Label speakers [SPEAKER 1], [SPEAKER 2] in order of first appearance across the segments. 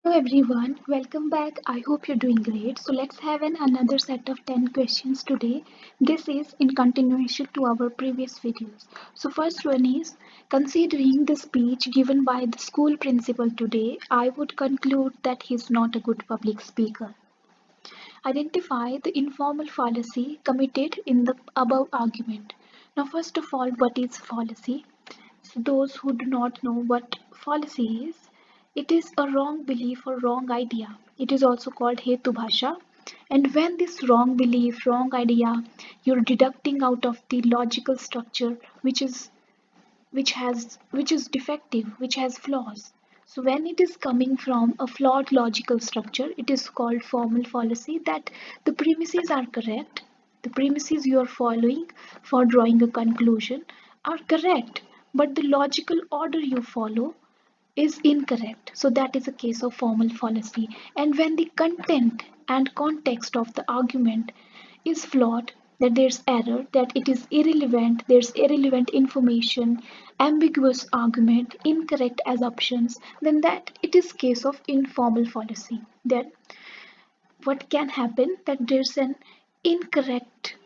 [SPEAKER 1] Hello everyone, welcome back. I hope you're doing great. So let's have another set of 10 questions today. This is in continuation to our previous videos. So first one is, considering the speech given by the school principal today, I would conclude that he's not a good public speaker. Identify the informal fallacy committed in the above argument. Now first of all, what is fallacy? So those who do not know what fallacy is, it is a wrong belief or wrong idea. It is also called Hetu Bhasha. And when this wrong belief, wrong idea, you're deducting out of the logical structure which is defective, which has flaws. So when it is coming from a flawed logical structure, it is called formal fallacy that the premises are correct. The premises you are following for drawing a conclusion are correct, but the logical order you follow is incorrect. So that is a case of formal fallacy. And when the content and context of the argument is flawed, that there's error, that it is irrelevant, there's irrelevant information, ambiguous argument, incorrect assumptions, then that it is case of informal fallacy. Then what can happen that there's an incorrect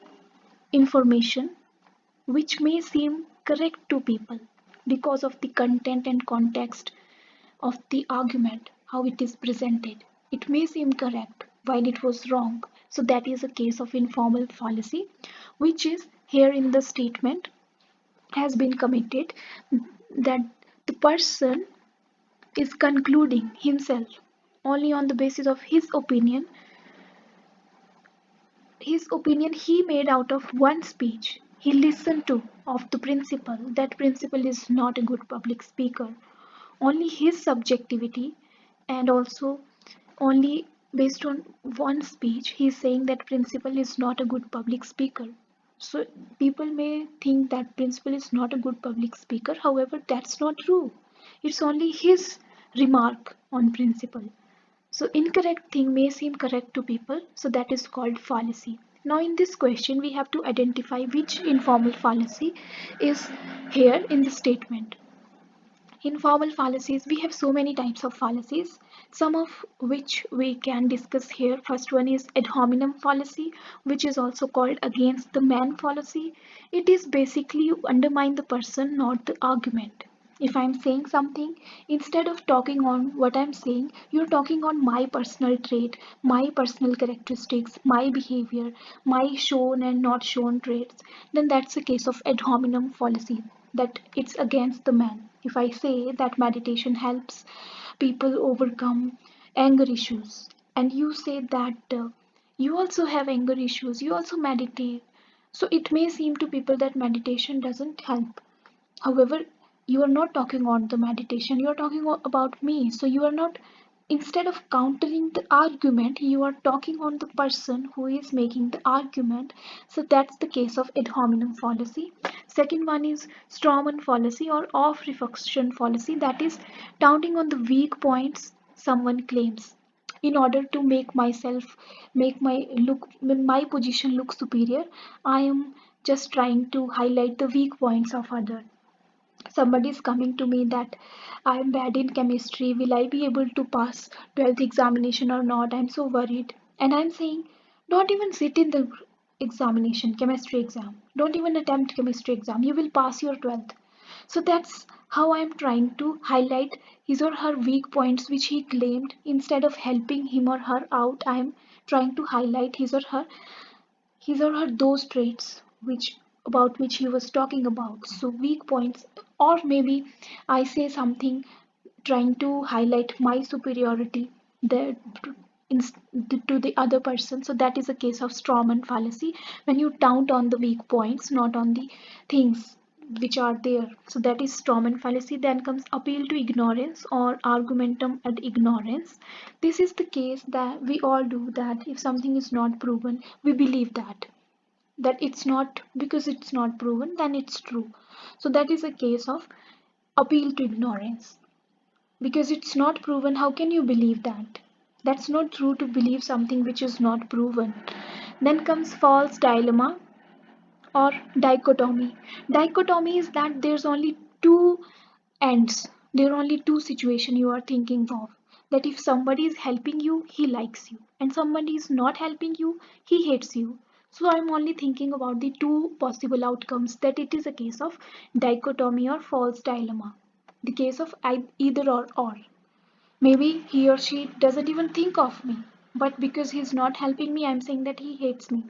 [SPEAKER 1] information which may seem correct to people because of the content and context of the argument, how it is presented. It may seem correct while it was wrong. So that is a case of informal fallacy, which is here in the statement has been committed that the person is concluding himself only on the basis of his opinion he made out of one speech he listened to of the principal. That principal is not a good public speaker. Only his subjectivity, and also only based on one speech he is saying that principal is not a good public speaker. So people may think that principal is not a good public speaker, however that's not true. It's only his remark on principal. So incorrect thing may seem correct to people, so that is called fallacy. Now in this question we have to identify which informal fallacy is here in the statement. Informal fallacies, we have so many types of fallacies, some of which we can discuss here. First one is ad hominem fallacy, which is also called against the man fallacy. It is basically you undermine the person, not the argument. If I'm saying something, instead of talking on what I'm saying, you're talking on my personal trait, my personal characteristics, my behavior, my shown and not shown traits, then that's a case of ad hominem fallacy, that it's against the man. If I say that meditation helps people overcome anger issues, and you say that you also have anger issues, you also meditate, so it may seem to people that meditation doesn't help. However, you are not talking on the meditation, you are talking about me. So you are not, instead of countering the argument, you are talking on the person who is making the argument. So that's the case of ad hominem fallacy. Second one is strawman fallacy or off reflection fallacy, that is counting on the weak points someone claims in order to make my position look superior. I am just trying to highlight the weak points of other. Somebody is coming to me that I am bad in chemistry, will I be able to pass 12th examination or not, I'm so worried. And I'm saying, don't even sit in the examination, chemistry exam, don't even attempt chemistry exam, you will pass your 12th. So that's how I'm trying to highlight his or her weak points which he claimed. Instead of helping him or her out, I'm trying to highlight his or her those traits which about which he was talking about. So weak points, or maybe I say something trying to highlight my superiority there in, to the other person. So that is a case of strawman fallacy, when you count on the weak points, not on the things which are there. So that is strawman fallacy. Then comes appeal to ignorance or argumentum ad ignorance. This is the case that we all do, that if something is not proven, we believe that it's not, because it's not proven then it's true. So that is a case of appeal to ignorance. Because it's not proven, how can you believe that? That's not true to believe something which is not proven. Then comes false dilemma or dichotomy. Dichotomy is that there's only two ends, there are only two situations you are thinking of. that if somebody is helping you, he likes you, and somebody is not helping you, he hates you. So I'm only thinking about the two possible outcomes, that it is a case of dichotomy or false dilemma. The case of either or. Maybe he or she doesn't even think of me, but because he's not helping me, I'm saying that he hates me.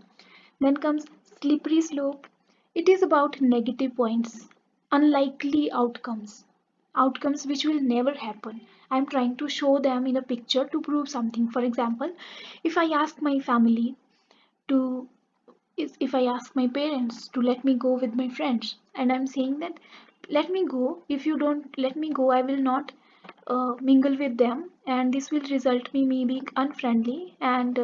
[SPEAKER 1] Then comes slippery slope. It is about negative points, unlikely outcomes, outcomes which will never happen. I'm trying to show them in a picture to prove something. For example, if I ask my family to, if I ask my parents to let me go with my friends, and I'm saying that let me go, if you don't let me go, I will not mingle with them, and this will result me being unfriendly, and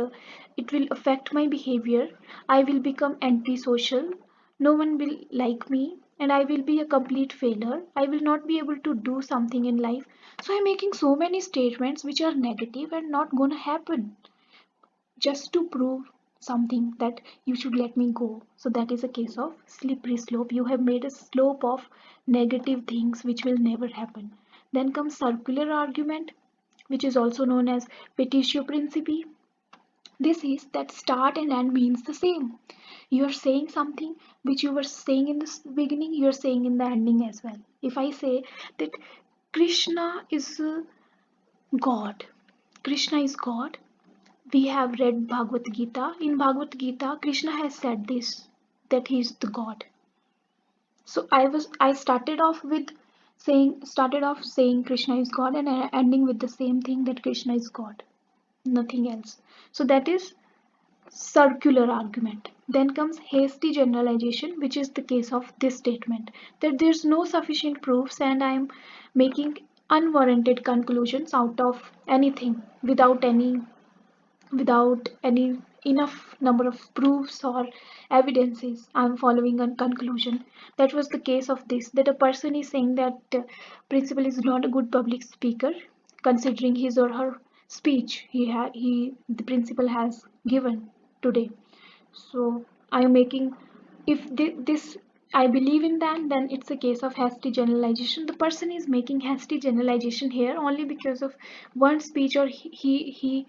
[SPEAKER 1] it will affect my behavior. I will become antisocial, no one will like me, and I will be a complete failure. I will not be able to do something in life. So I'm making so many statements which are negative and not gonna happen, just to prove something that you should let me go. So that is a case of slippery slope. You have made a slope of negative things which will never happen. Then comes circular argument, which is also known as petitio principii. This is that start and end means the same. You are saying something which you were saying in the beginning, you are saying in the ending as well. If I say that Krishna is God, Krishna is God, we have read Bhagavad Gita. In Bhagavad Gita, Krishna has said this, that he is the God. So I started off saying Krishna is God, and ending with the same thing, that Krishna is God, nothing else. So that is circular argument. Then comes hasty generalization, which is the case of this statement, that there's no sufficient proofs and I am making unwarranted conclusions out of anything without any enough number of proofs or evidences. I'm following a conclusion. That was the case of this, that a person is saying that principal is not a good public speaker, considering his or her speech the principal has given today. So I am making, if this I believe in that, then it's a case of hasty generalization. The person is making hasty generalization here only because of one speech, or he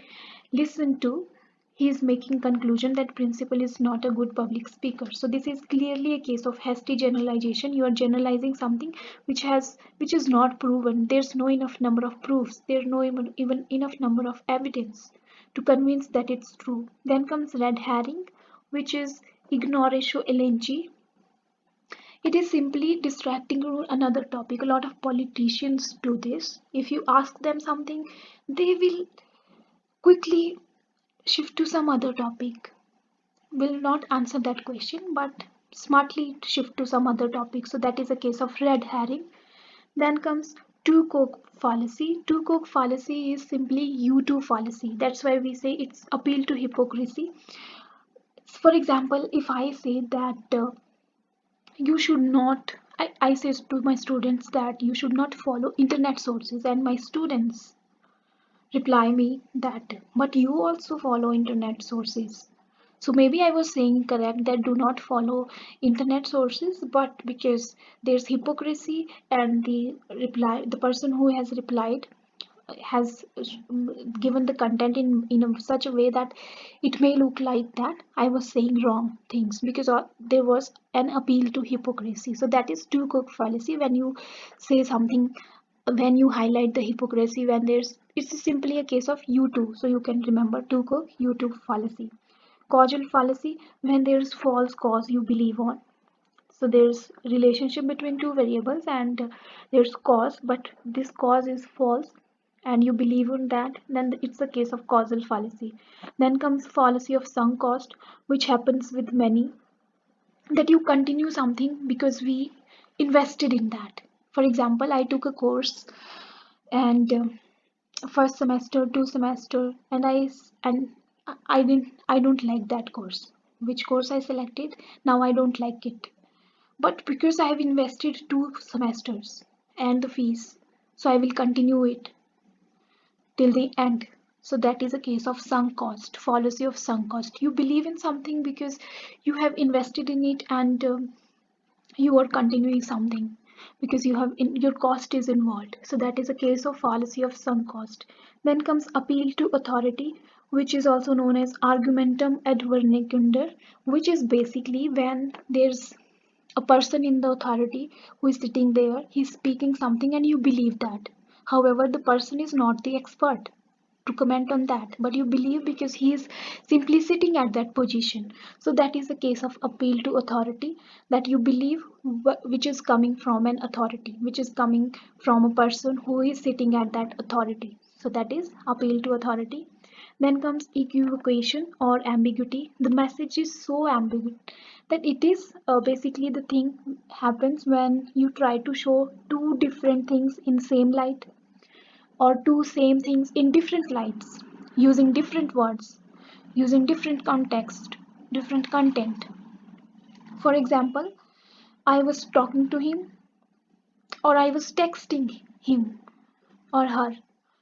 [SPEAKER 1] listened to. He is making conclusion that principal is not a good public speaker. So this is clearly a case of hasty generalization. You are generalizing something which is not proven. There's no enough number of proofs. There's no even enough number of evidence to convince that it's true. Then comes red herring, which is ignoratio elenchi. It is simply distracting from another topic. A lot of politicians do this. If you ask them something, they will quickly shift to some other topic, will not answer that question, but smartly shift to some other topic. So that is a case of red herring. Then comes two coke fallacy. Two coke fallacy is simply you too fallacy. That's why we say it's appeal to hypocrisy. For example, if I say that you should not, I say to my students that you should not follow internet sources, and my students reply me that but you also follow internet sources. So maybe I was saying correct, that do not follow internet sources, but because there's hypocrisy, and the person who has replied has given the content in such a way that it may look like that I was saying wrong things, because there was an appeal to hypocrisy. So that is two cook fallacy. When you say something, when you highlight the hypocrisy, when there's, it's simply a case of you too. So you can remember two cook you too fallacy. Causal fallacy, when there's false cause you believe on. So there's relationship between two variables, and there's cause, but this cause is false and you believe in that, then it's a case of causal fallacy. Then comes fallacy of sunk cost, which happens with many, that you continue something because we invested in that. For example, I took a course, and first semester, two semester, and I don't like that course. Which course I selected, now I don't like it, but because I have invested two semesters and the fees, so I will continue it till the end. So that is a case of sunk cost, fallacy of sunk cost. You believe in something because you have invested in it, and you are continuing something. because your cost is involved. So that is a case of fallacy of sunk cost. Then comes appeal to authority, which is also known as argumentum ad verecundior, which is basically when there's a person in the authority who is sitting there, he's speaking something and you believe that. However, the person is not the expert to comment on that, but you believe because he is simply sitting at that position. So that is a case of appeal to authority, that you believe which is coming from an authority, which is coming from a person who is sitting at that authority. So that is appeal to authority. Then comes equivocation or ambiguity. The message is so ambiguous that it is basically the thing happens when you try to show two different things in same light, or two same things in different lights, using different words, using different context, different content. For example, I was talking to him, or I was texting him or her.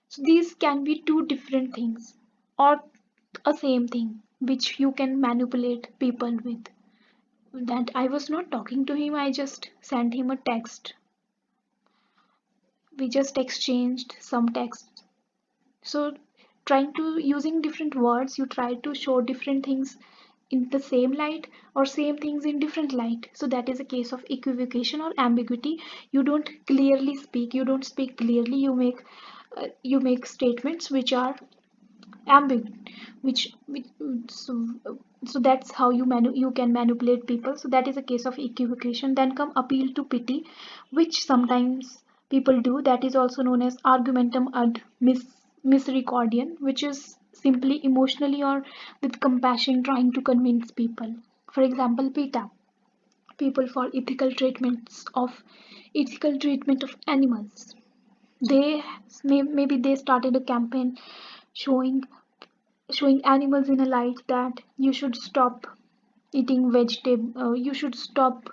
[SPEAKER 1] So these can be two different things, or a same thing which you can manipulate people with. That I was not talking to him, I just sent him a text. We just exchanged some text. So trying to using different words, you try to show different things in the same light or same things in different light. So that is a case of equivocation or ambiguity. You don't clearly speak, you don't speak clearly, you make statements which are ambiguous, which so, so that's how you can manipulate people. So that is a case of equivocation. Then come appeal to pity, which sometimes people do. That is also known as argumentum ad misericordiam, which is simply emotionally or with compassion trying to convince people. For example, PETA, people for ethical treatment of animals. They maybe they started a campaign showing animals in a light that you should stop eating vegetable, you should stop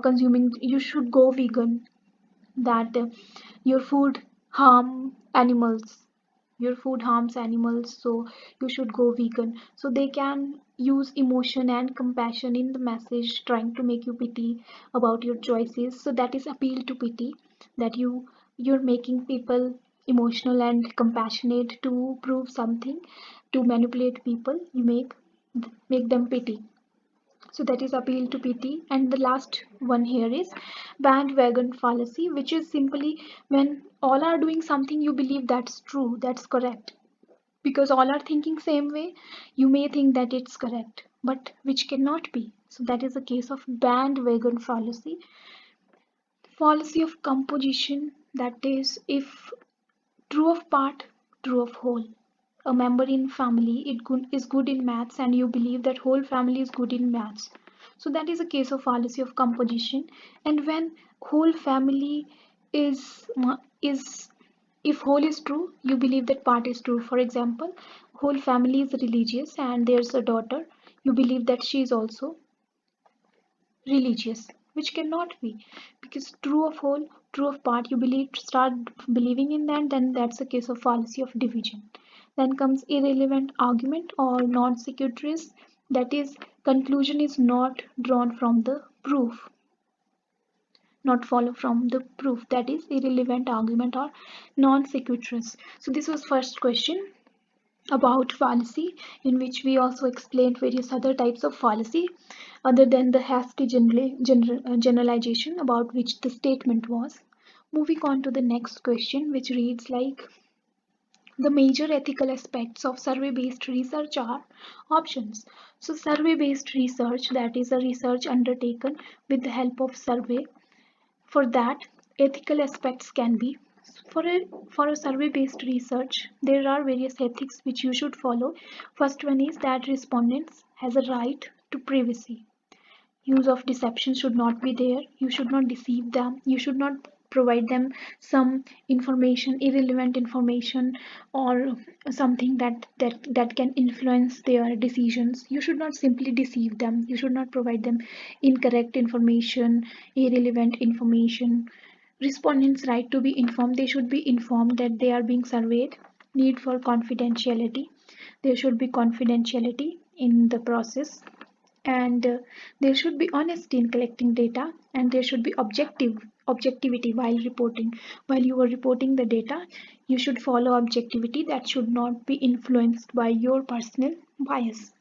[SPEAKER 1] consuming, you should go vegan, that your food harm animals, your food harms animals, so you should go vegan. So they can use emotion and compassion in the message trying to make you pity about your choices. So that is appeal to pity, that you're making people emotional and compassionate to prove something, to manipulate people, you make them pity. So that is appeal to pity. And the last one here is bandwagon fallacy, which is simply when all are doing something, you believe that's true, that's correct. Because all are thinking same way, you may think that it's correct, but which cannot be. So that is a case of bandwagon fallacy. Fallacy of composition, that is if true of part, true of whole. A member in family is good in maths and you believe that whole family is good in maths. So that is a case of fallacy of composition. And when whole family is if whole is true, you believe that part is true. For example, whole family is religious and there's a daughter, you believe that she is also religious, which cannot be, because true of whole, true of part, you start believing in that, then that's a case of fallacy of division. Then comes irrelevant argument or non sequituris, that is conclusion is not drawn from the proof, not follow from the proof, that is irrelevant argument or non sequituris. So this was first question about fallacy, in which we also explained various other types of fallacy other than the hasty generalization about which the statement was. Moving on to the next question, which reads like, the major ethical aspects of survey-based research are options. So survey-based research, that is a research undertaken with the help of survey. For that, ethical aspects can be, for a survey-based research, there are various ethics which you should follow. First one is that respondents has a right to privacy. Use of deception should not be there. You should not deceive them. You should not provide them some information, irrelevant information, or something that can influence their decisions. You should not simply deceive them. You should not provide them incorrect information, irrelevant information. Respondents' right to be informed. They should be informed that they are being surveyed. Need for confidentiality. There should be confidentiality in the process. and there should be honesty in collecting data, and there should be objectivity while you are reporting the data. You should follow objectivity that should not be influenced by your personal bias.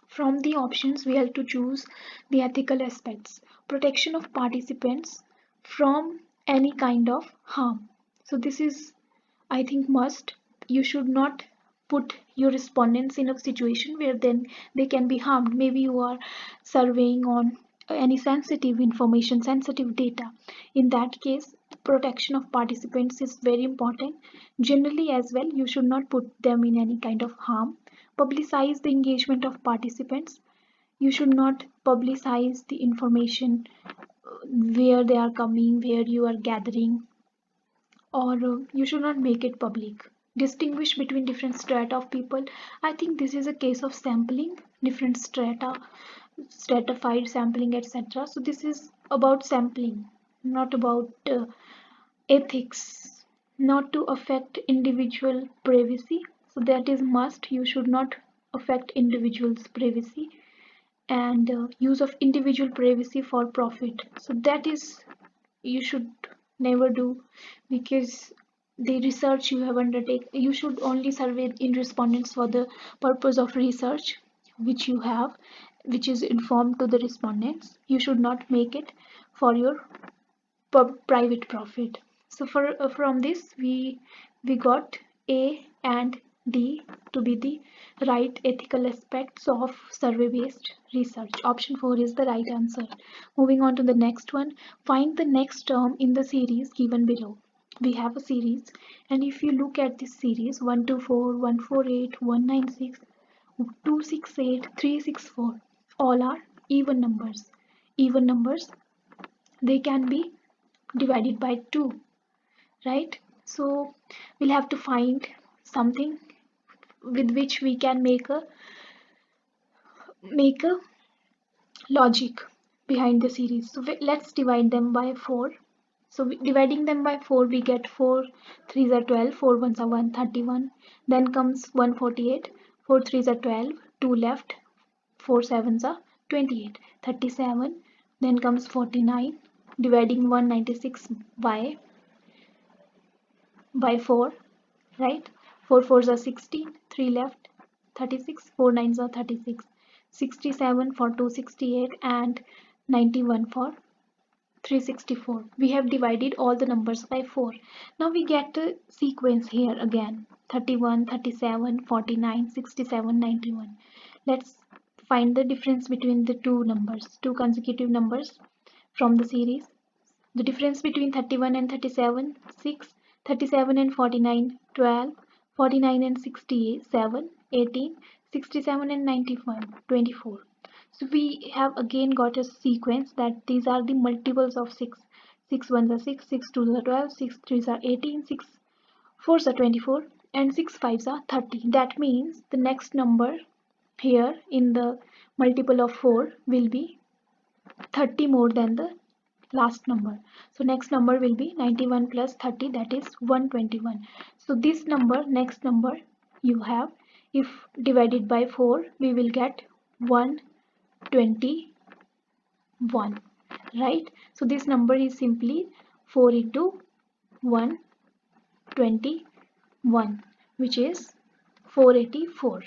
[SPEAKER 1] From the options, we have to choose the ethical aspects. Protection of participants from any kind of harm. So this is, I think, must. You should not put your respondents in a situation where then they can be harmed. Maybe you are surveying on any sensitive information, sensitive data. In that case, protection of participants is very important. Generally as well, you should not put them in any kind of harm. Publicize the engagement of participants. You should not publicize the information, where they are coming, where you are gathering, or you should not make it public. Distinguish between different strata of people. I think this is a case of sampling different strata, stratified sampling, etc. So this is about sampling, not about ethics, not to affect individual privacy. So that is must. You should not affect individuals privacy, and use of individual privacy for profit. So that is, you should never do, because the research you have undertaken, you should only survey in respondents for the purpose of research which you have, which is informed to the respondents. You should not make it for your private profit. So from this we got A and D to be the right ethical aspects of survey based research. Option 4 is the right answer. Moving on to the next one, find the next term in the series given below. We have a series, and if you look at this series 124, 148, 196, 268, 364, all are even numbers. Even numbers, they can be divided by 2, right? So we'll have to find something with which we can make a logic behind the series. So let's divide them by 4. So dividing them by 4, we get 4 3s are 12, 4 1s are 131. Then comes 148, 4 3s are 12, 2 left, 4 7s are 28, 37. Then comes 49, dividing 196 by 4, right? 4 4s are 16, 3 left, 36, 4 9s are 36, 67 for 268, and 91 for 364. We have divided all the numbers by 4. Now we get a sequence here again, 31, 37, 49, 67, 91. Let's find the difference between the two numbers, two consecutive numbers from the series. The difference between 31 and 37, 6, 37 and 49, 12, 49 and 67, 18, 67 and 91, 24. So we have again got a sequence that these are the multiples of 6. 6 1s are 6, 6 2s are 12, 6 3s are 18, 6 4s are 24, and 6 5s are 30. That means the next number here in the multiple of 4 will be 30 more than the last number. So next number will be 91 plus 30, that is 121. So this number, next number you have, if divided by 4, we will get 121, right? So this number is simply 4 into 121, which is 484.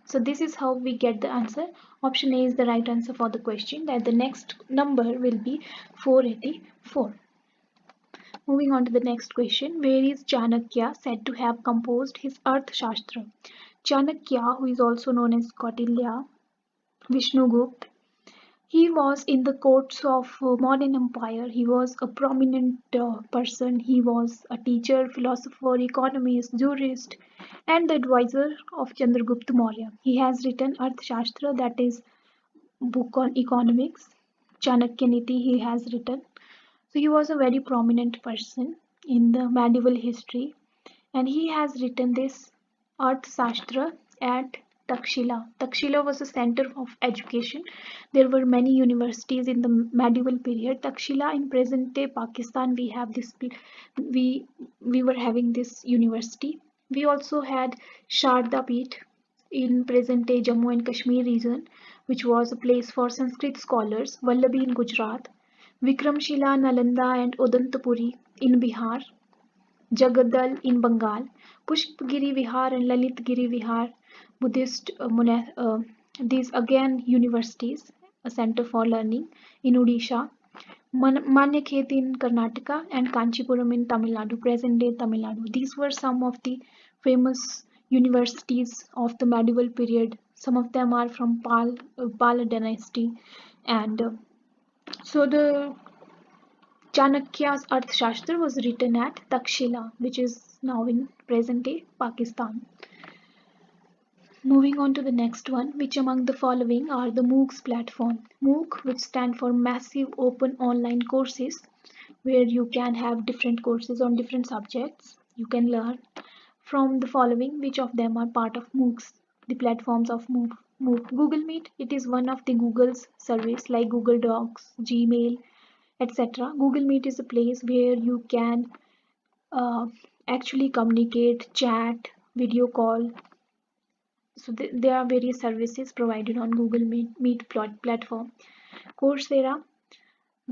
[SPEAKER 1] So this is how we get the answer. Option A is the right answer for the question, that the next number will be 484. Moving on to the next question, where is Chanakya said to have composed his Arthashastra? Chanakya, who is also known as Kautilya, Vishnugupta, he was in the courts of modern empire. He was a prominent person. He was a teacher, philosopher, economist, jurist, and the advisor of Chandragupta Maurya. He has written Arthashastra, that is book on economics. Chanakya Niti he has written. So he was a very prominent person in the medieval history, and he has written this Arthashastra at Takshila. Takshila was a center of education. There were many universities in the medieval period. Takshila in present day Pakistan, we have this, we were having this university. We also had Sharda Peeth in present day Jammu and Kashmir region, which was a place for Sanskrit scholars, Vallabhi in Gujarat, Vikramshila, Nalanda, and Odantapuri in Bihar, Jagadal in Bengal, Pushpagiri Vihar and Lalitgiri Vihar, Buddhist these again universities, a center for learning in Odisha, Manyakhet in Karnataka, and Kanchipuram in Tamil Nadu, present day Tamil Nadu. These were some of the famous universities of the medieval period. Some of them are from Pala dynasty, and so the Chanakya's Arthashastra was written at Takshila, which is now in present day Pakistan. Moving on to the next one, which among the following are the MOOCs platform? MOOC, which stand for Massive Open Online Courses, where you can have different courses on different subjects. You can learn from the following, which of them are part of MOOCs, the platforms of MOOC. Google Meet, it is one of the Google's service like Google Docs, Gmail, etc. Google Meet is a place where you can uh, actually communicate, chat, video call. So there are various services provided on Google Meet platform. Coursera,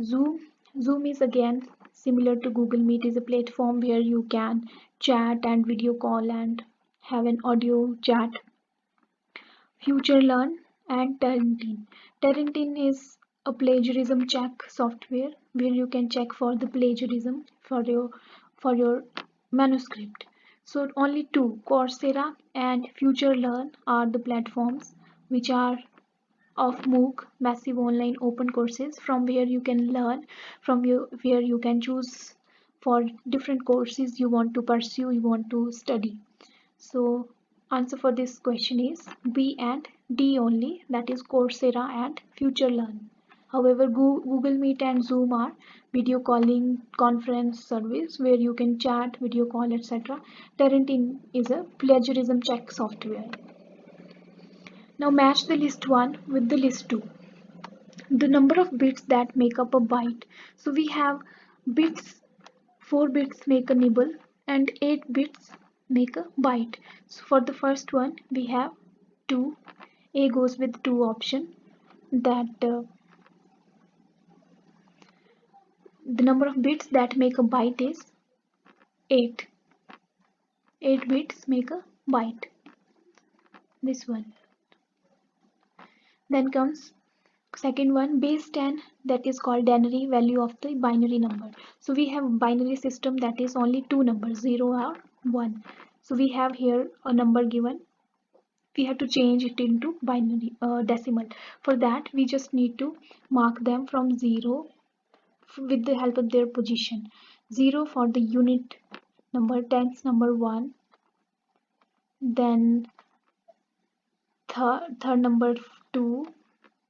[SPEAKER 1] Zoom. Zoom is again similar to Google Meet, is a platform where you can chat and video call and have an audio chat. Future Learn and Tarantine. Tarantine is a plagiarism check software where you can check for the plagiarism for your manuscript. So only two, Coursera and Future Learn, are the platforms which are of MOOC, massive online open courses, from where you can learn, where you can choose for different courses you want to pursue, you want to study. So answer for this question is B and D only, that is Coursera and Future Learn. However, Google Meet and Zoom are video calling conference service where you can chat, video call, etc. Tarantine is a plagiarism check software. Now match the list 1 with the list 2. The number of bits that make up a byte. So we have bits, 4 bits make a nibble and 8 bits make a byte. So for the first one we have 2. A goes with 2 option, that the number of bits that make a byte is 8. 8 bits make a byte. This one. Then comes second one, base 10, that is called denary value of the binary number. So we have binary system that is only two numbers, 0 or 1. So we have here a number given. We have to change it into binary decimal. For that we just need to mark them from 0 with the help of their position. 0 for the unit number, tens number 1, then third number 2,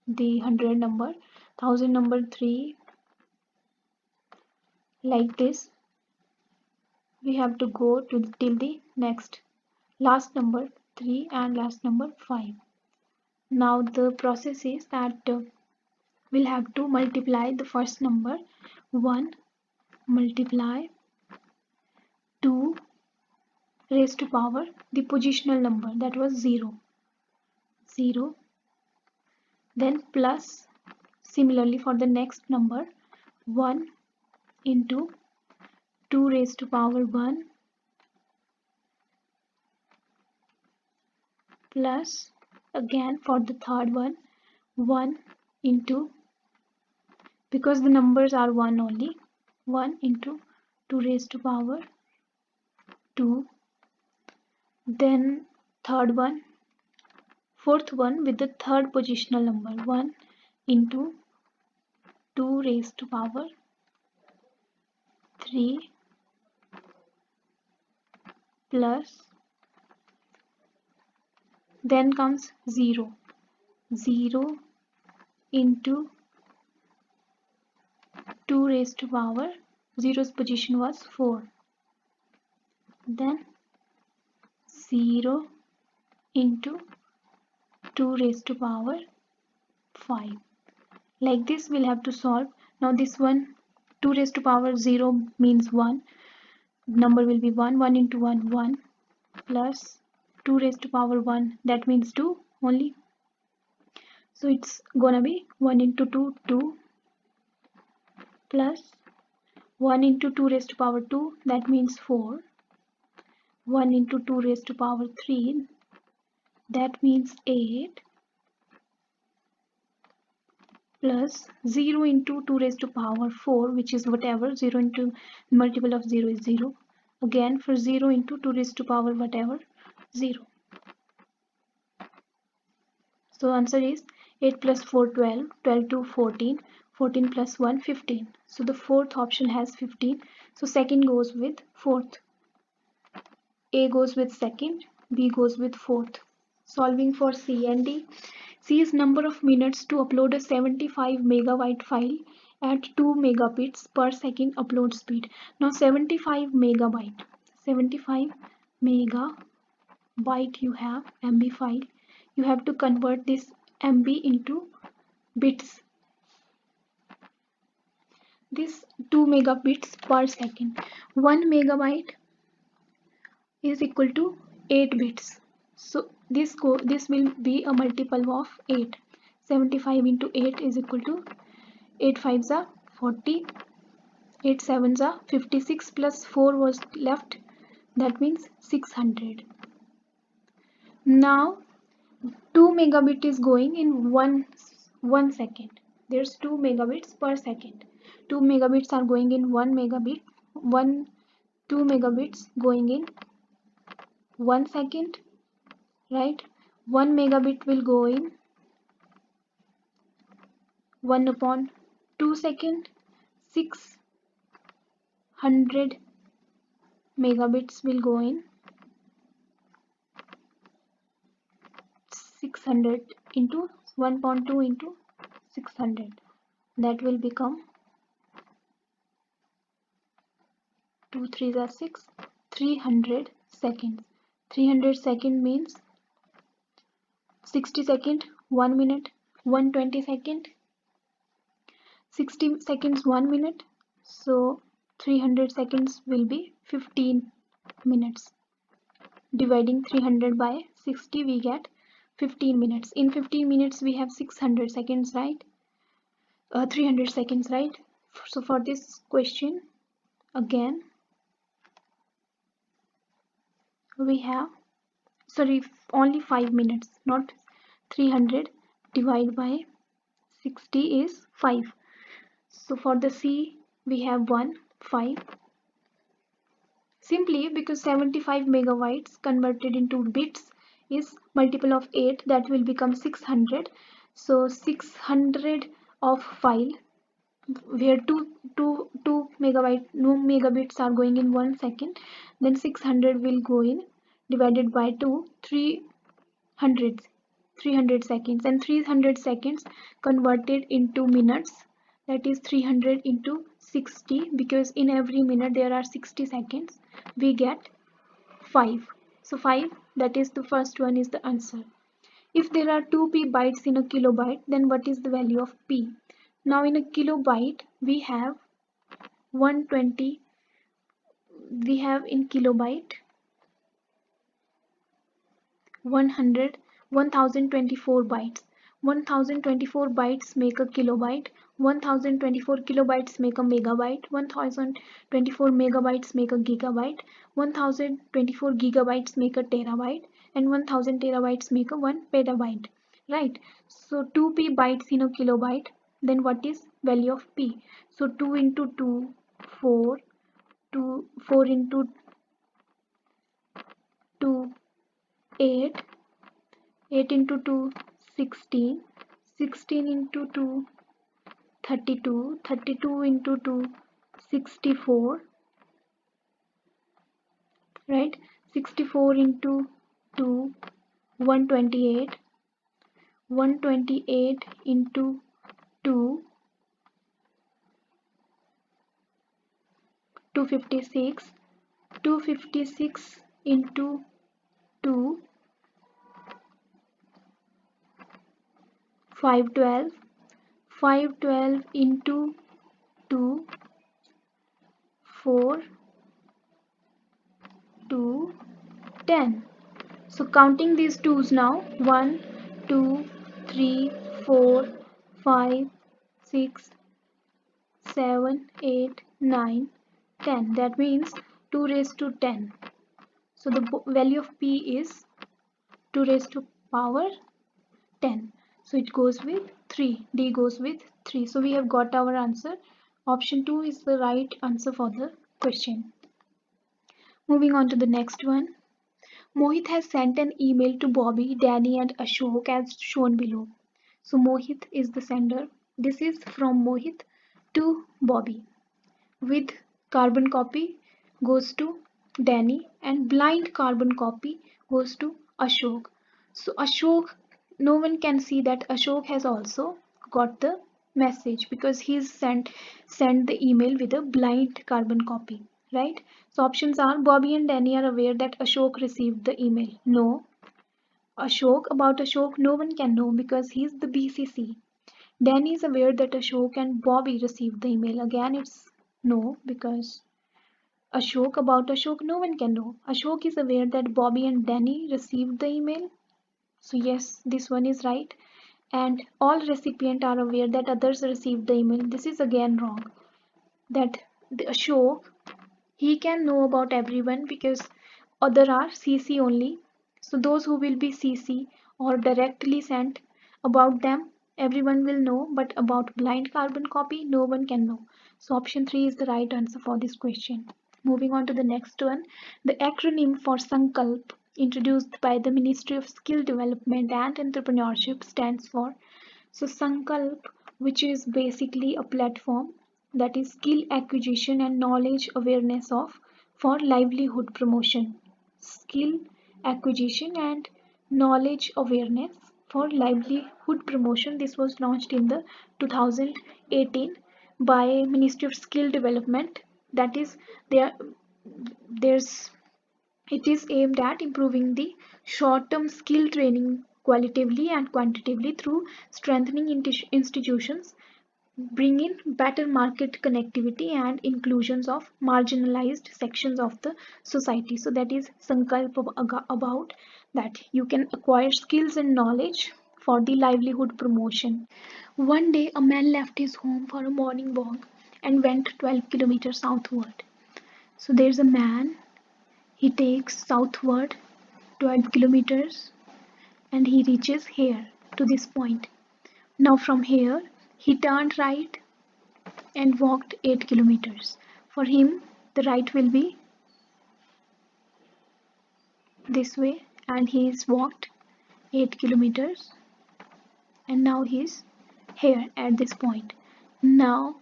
[SPEAKER 1] the hundred number, thousand number 3, like this. We have to go to till the next last number 3 and last number 5. Now the process is that we'll have to multiply the first number 1 multiply 2 raised to power the positional number, that was 0, then plus similarly for the next number 1 into 2 raised to power 1 plus again for the third one 1 into, because the numbers are 1 only, 1 into 2 raised to power 2, then fourth one with the third positional number 1 into 2 raised to power 3 plus, then comes 0 into 2 raised to power, 0's position was 4, then 0 into 2 raised to power 5. Like this we'll have to solve. Now this one, 2 raised to power 0 means 1, number will be 1, 1 into 1 1 plus 2 raised to power 1, that means 2 only. So it's gonna be 1 into 2, 2 plus 1 into 2 raised to power 2, that means 4. 1 into 2 raised to power 3, that means 8, plus 0 into 2 raised to power 4, which is whatever, 0 into multiple of 0 is 0. Again for 0 into 2 raised to power whatever, 0. So answer is 8 plus 4, 12, 12 to 14, 14 plus 1, 15. So the fourth option has 15. So second goes with fourth. A goes with second, B goes with fourth. Solving for C and D. C is number of minutes to upload a 75 megabyte file at 2 megabits per second upload speed. Now 75 megabyte you have MB file. You have to convert this MB into bits. This 2 megabits per second. 1 megabyte is equal to 8 bits. So this will be a multiple of 8. 75 into 8 is equal to 8 5s are 40, 8 7s are 56 plus 4 was left, that means 600. Now 2 megabit is going in 1 second. There's 2 megabits per second. 2 megabits are going in 1 megabit. 2 megabits going in 1 second, right? 1 megabit will go in 1 upon 2 second. 600 megabits will go in 600 into 1.2 into 600. That will become 2 3s are 6, 300 seconds. 300 second means 60 second 1 minute, 120 second 60 seconds 1 minute. So 300 seconds will be 15 minutes. Dividing 300 by 60 we get 15 minutes. In 15 minutes we have 600 seconds, right? 300 seconds, right? So for this question again we have, sorry, only 5 minutes, not 300 divided by 60 is 5. So for the C we have 1 5, simply because 75 megabytes converted into bits is multiple of 8, that will become 600. So 600 of file where 2 megabyte no megabits are going in 1 second, then 600 will go in divided by 2, 300 seconds, and 300 seconds converted into minutes, that is 300 into 60, because in every minute there are 60 seconds, we get 5. So 5, that is the first one is the answer. If there are 2p bytes in a kilobyte, then what is the value of p? Now in a kilobyte we have 120, we have in kilobyte 100 1024 bytes. 1024 bytes make a kilobyte. 1024 kilobytes make a megabyte. 1024 megabytes make a gigabyte. 1024 gigabytes make a terabyte, and 1000 terabytes make a 1 petabyte, right? So 2p bytes in a kilobyte, then what is value of p? So 2 into 2 4, 4 into 2 8, 8 into 2 16, 16 into 2 32, 32 into 2 64, right? 64 into 2 128, 128 into 2 256, 256 into 2 512, 512 into 2 4 2 10. So counting these twos now, 1 2 3 4, 5, 6, 7, 8, 9, 10. That means 2 raised to 10. So the value of P is 2 raised to power 10. So it goes with 3. D goes with 3. So we have got our answer. Option 2 is the right answer for the question. Moving on to the next one. Mohit has sent an email to Bobby, Danny and Ashok as shown below. So Mohit is the sender. This is from Mohit to Bobby. With carbon copy goes to Danny and blind carbon copy goes to Ashok. So Ashok, no one can see that Ashok has also got the message because he's sent the email with a blind carbon copy, right? So options are Bobby and Danny are aware that Ashok received the email. No. About Ashok, no one can know because he's the BCC. Danny is aware that Ashok and Bobby received the email. Again, it's no because about Ashok, no one can know. Ashok is aware that Bobby and Danny received the email. So yes, this one is right. And all recipients are aware that others received the email. This is again wrong. That the Ashok, he can know about everyone because other are CC only. So those who will be CC or directly sent about them, everyone will know, but about blind carbon copy, no one can know. So option 3 is the right answer for this question. Moving on to the next one, the acronym for Sankalp introduced by the Ministry of Skill Development and Entrepreneurship stands for Sankalp, which is basically a platform that is skill acquisition and knowledge awareness of for livelihood promotion. Skill acquisition and knowledge awareness for livelihood promotion. This was launched in the 2018 by Ministry of Skill Development. That is, there's it is aimed at improving the short-term skill training qualitatively and quantitatively through strengthening institutions, bringing better market connectivity and inclusions of marginalized sections of the society. So that is Sankalp about that you can acquire skills and knowledge for the livelihood promotion. One day a man left his home for a morning walk and went 12 kilometers southward. So there's a man, he takes southward 12 kilometers and he reaches here to this point. Now from here he turned right and walked 8 kilometers. For him the right will be this way and he's walked 8 kilometers and now he's here at this point. Now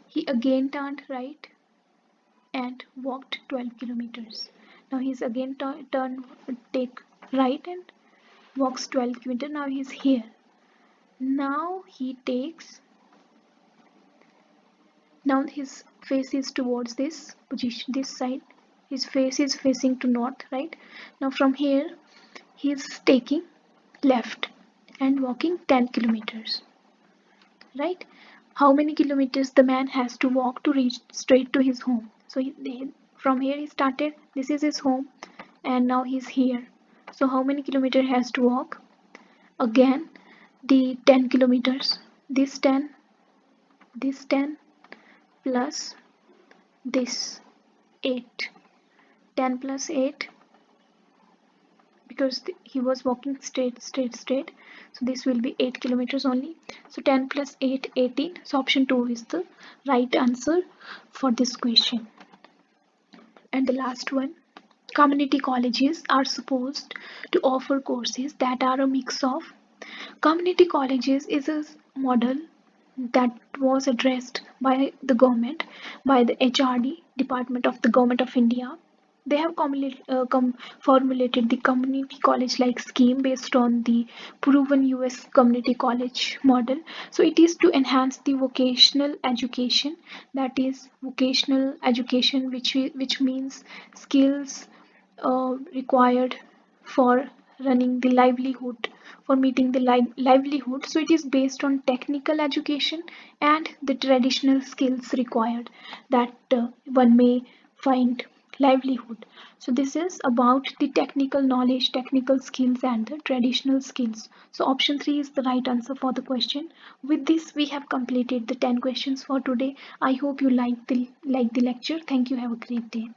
[SPEAKER 1] he again turned right and walked 12 kilometers. Now he's again take right and walks 12 kilometers. Now he's here. Now he takes, now his face is towards this position, this side. His face is facing to north, right? Now from here he is taking left and walking 10 kilometers, right? How many kilometers the man has to walk to reach straight to his home? So from here he started, this is his home, and now he's here. So how many kilometers has to walk? Again the 10 kilometers, this 10 plus this 8, 10 plus 8, because he was walking straight, so this will be 8 kilometers only. So 10 plus 8, 18. So option 2 is the right answer for this question. And the last one, community colleges are supposed to offer courses that are a mix of. Community colleges is a model that was addressed by the government, by the HRD, Department of the Government of India. They have formulated the community college like scheme based on the proven US community college model. So it is to enhance the vocational education, that is vocational education which means skills required for running the livelihood, for meeting the livelihood. So it is based on technical education and the traditional skills required that one may find livelihood. So this is about the technical knowledge, technical skills and the traditional skills. So option 3 is the right answer for the question. With this we have completed the 10 questions for today. I hope you like the lecture. Thank you. Have a great day.